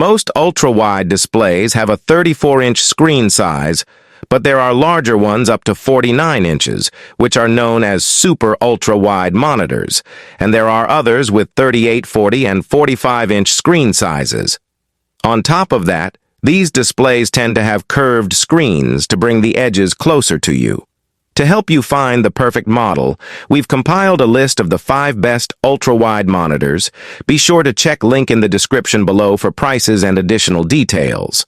Most ultra-wide displays have a 34-inch screen size, but there are larger ones up to 49 inches, which are known as super ultra-wide monitors, and there are others with 38, 40, and 45-inch screen sizes. On top of that, these displays tend to have curved screens to bring the edges closer to you. To help you find the perfect model, we've compiled a list of the 5 best ultra-wide monitors. Be sure to check link in the description below for prices and additional details.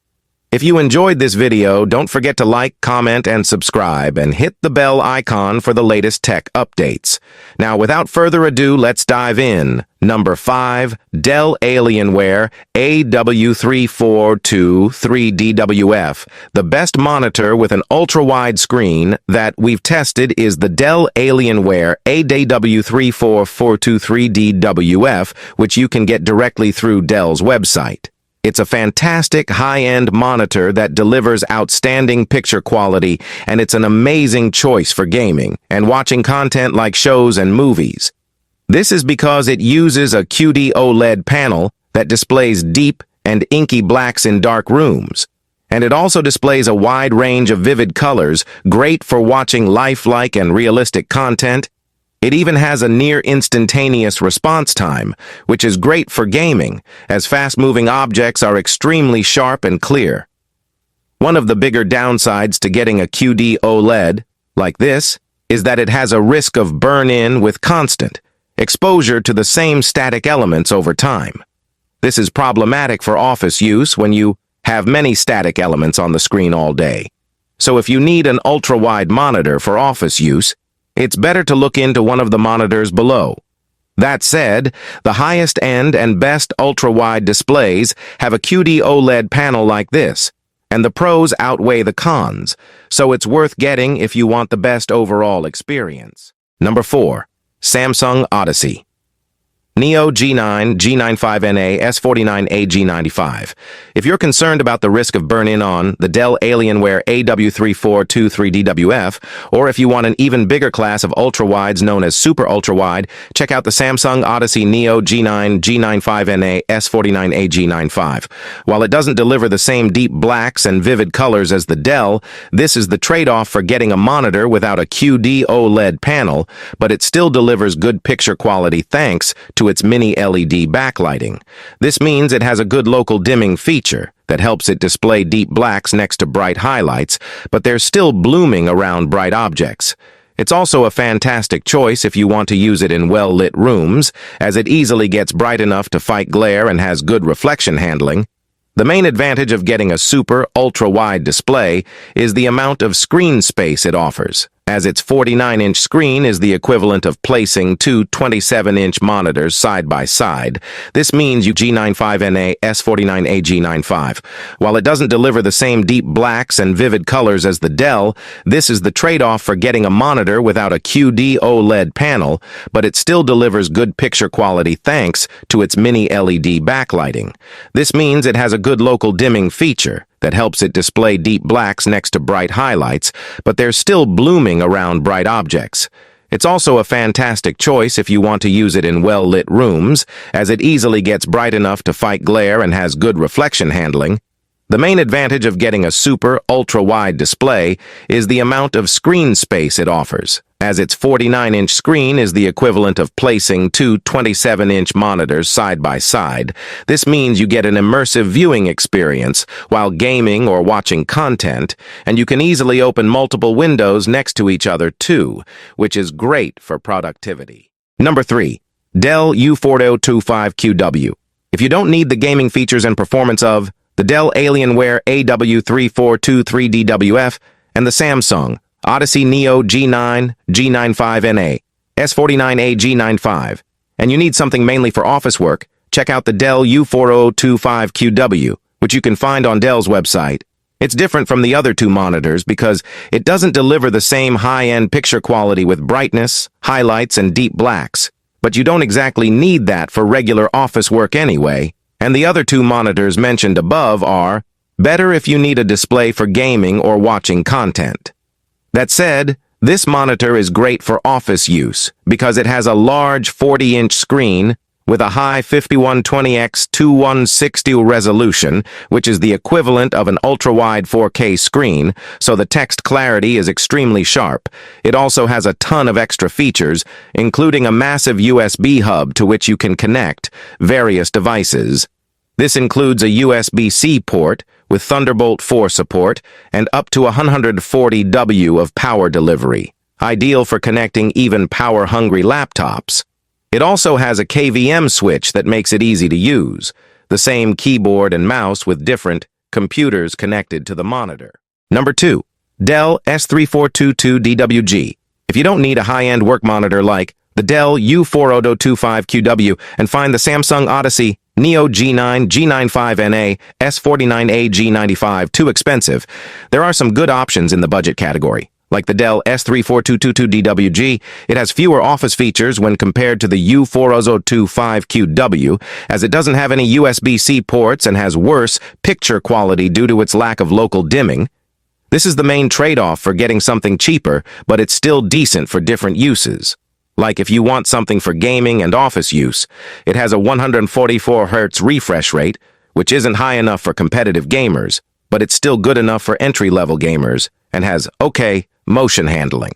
If you enjoyed this video, don't forget to like, comment, and subscribe, and hit the bell icon for the latest tech updates. Now, without further ado, let's dive in. Number 5, Dell Alienware AW3423DWF. The best monitor with an ultra-wide screen that we've tested is the Dell Alienware AW3422DWF, which you can get directly through Dell's website. It's a fantastic high-end monitor that delivers outstanding picture quality, and it's an amazing choice for gaming and watching content like shows and movies. This is because it uses a QD OLED panel that displays deep and inky blacks in dark rooms. And it also displays a wide range of vivid colors, great for watching lifelike and realistic content. It even has a near-instantaneous response time, which is great for gaming, as fast-moving objects are extremely sharp and clear. One of the bigger downsides to getting a QD OLED, like this, is that it has a risk of burn-in with constant exposure to the same static elements over time. This is problematic for office use when you have many static elements on the screen all day. So if you need an ultra-wide monitor for office use, it's better to look into one of the monitors below. That said, the highest end and best ultra-wide displays have a QD OLED panel like this, and the pros outweigh the cons, so it's worth getting if you want the best overall experience. Number 4. Samsung Odyssey. Neo G9, G95NA, S49AG95. If you're concerned about the risk of burn-in on the Dell Alienware AW3423DWF, or if you want an even bigger class of ultra-wides known as super ultra-wide, check out the Samsung Odyssey Neo G9, G95NA, S49AG95. While it doesn't deliver the same deep blacks and vivid colors as the Dell, this is the trade-off for getting a monitor without a QD OLED panel, but it still delivers good picture quality thanks to its mini LED backlighting. This means it has a good local dimming feature that helps it display deep blacks next to bright highlights, but they're still blooming around bright objects. It's also a fantastic choice if you want to use it in well-lit rooms, as it easily gets bright enough to fight glare and has good reflection handling. The main advantage of getting a super ultra-wide display is the amount of screen space it offers, as its 49-inch screen is the equivalent of placing 2 27-inch monitors side by side. This means you G95NA S49AG95. While it doesn't deliver the same deep blacks and vivid colors as the Dell, this is the trade-off for getting a monitor without a QD OLED panel, but it still delivers good picture quality thanks to its mini LED backlighting. This means it has a good local dimming feature that helps it display deep blacks next to bright highlights, but they're still blooming around bright objects. It's also a fantastic choice if you want to use it in well-lit rooms, as it easily gets bright enough to fight glare and has good reflection handling. The main advantage of getting a super ultra-wide display is the amount of screen space it offers, as its 49-inch screen is the equivalent of placing 2 27-inch monitors side by side. This means you get an immersive viewing experience while gaming or watching content, and you can easily open multiple windows next to each other too, which is great for productivity. Number 3. Dell U425QW. If you don't need the gaming features and performance of the Dell Alienware AW3423DWF and the Samsung Odyssey Neo G9, G95NA, S49AG95, and you need something mainly for office work, check out the Dell U425QW, which you can find on Dell's website. It's different from the other two monitors because it doesn't deliver the same high-end picture quality with brightness, highlights, and deep blacks, but you don't exactly need that for regular office work anyway. And the other two monitors mentioned above are better if you need a display for gaming or watching content. That said, this monitor is great for office use because it has a large 40-inch screen with a high 5120x2160 resolution, which is the equivalent of an ultra-wide 4K screen, so the text clarity is extremely sharp. It also has a ton of extra features, including a massive USB hub to which you can connect various devices. This includes a USB-C port with Thunderbolt 4 support and up to 140 W of power delivery, ideal for connecting even power-hungry laptops. It also has a KVM switch that makes it easy to use, the same keyboard and mouse with different computers connected to the monitor. Number 2. Dell S3422DWG. If you don't need a high-end work monitor like the Dell U425QW and find the Samsung Odyssey Neo G9, G95NA, S49AG95 too expensive, there are some good options in the budget category. Like the Dell S3422DWG, it has fewer office features when compared to the U425QW, as it doesn't have any USB-C ports and has worse picture quality due to its lack of local dimming. This is the main trade-off for getting something cheaper, but it's still decent for different uses. Like if you want something for gaming and office use, it has a 144 Hz refresh rate, which isn't high enough for competitive gamers, but it's still good enough for entry-level gamers, and has okay motion handling.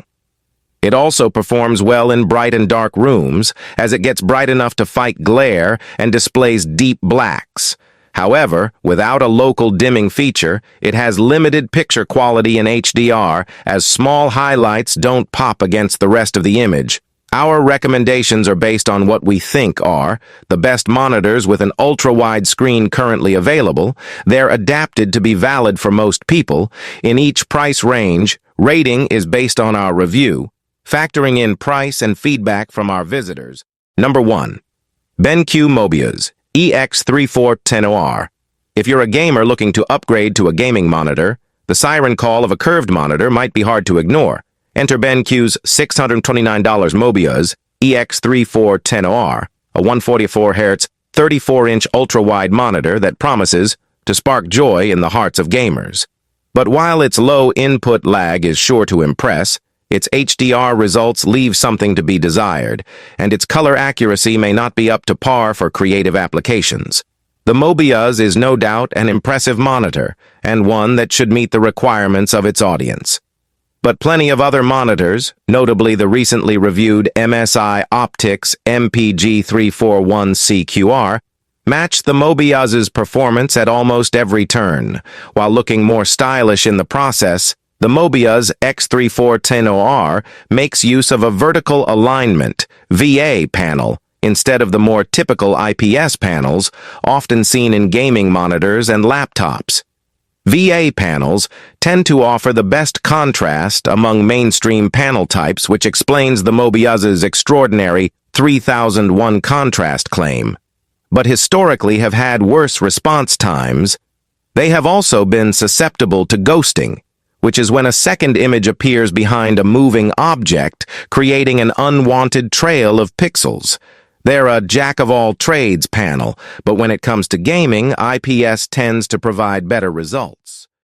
It also performs well in bright and dark rooms, as it gets bright enough to fight glare and displays deep blacks. However, without a local dimming feature, it has limited picture quality in HDR, as small highlights don't pop against the rest of the image. Our recommendations are based on what we think are the best monitors with an ultra-wide screen currently available. They're adapted to be valid for most people. In each price range, rating is based on our review, factoring in price and feedback from our visitors. Number 1. BenQ Mobius EX3410R. If you're a gamer looking to upgrade to a gaming monitor, the siren call of a curved monitor might be hard to ignore. Enter BenQ's $629 Mobiuz EX3410R, a 144 Hz, 34-inch ultra-wide monitor that promises to spark joy in the hearts of gamers. But while its low input lag is sure to impress, its HDR results leave something to be desired, and its color accuracy may not be up to par for creative applications. The Mobiuz is no doubt an impressive monitor, and one that should meet the requirements of its audience. But plenty of other monitors, notably the recently reviewed MSI Optics MPG341CQR, match the Mobiuz's performance at almost every turn. While looking more stylish in the process, the Mobiuz EX3410R makes use of a vertical alignment (VA) panel instead of the more typical IPS panels often seen in gaming monitors and laptops. VA panels tend to offer the best contrast among mainstream panel types, which explains the Mobiuz's extraordinary 3001 contrast claim. But historically have had worse response times. They have also been susceptible to ghosting, which is when a second image appears behind a moving object, creating an unwanted trail of pixels. They're a jack-of-all-trades panel, but when it comes to gaming, IPS tends to provide better results.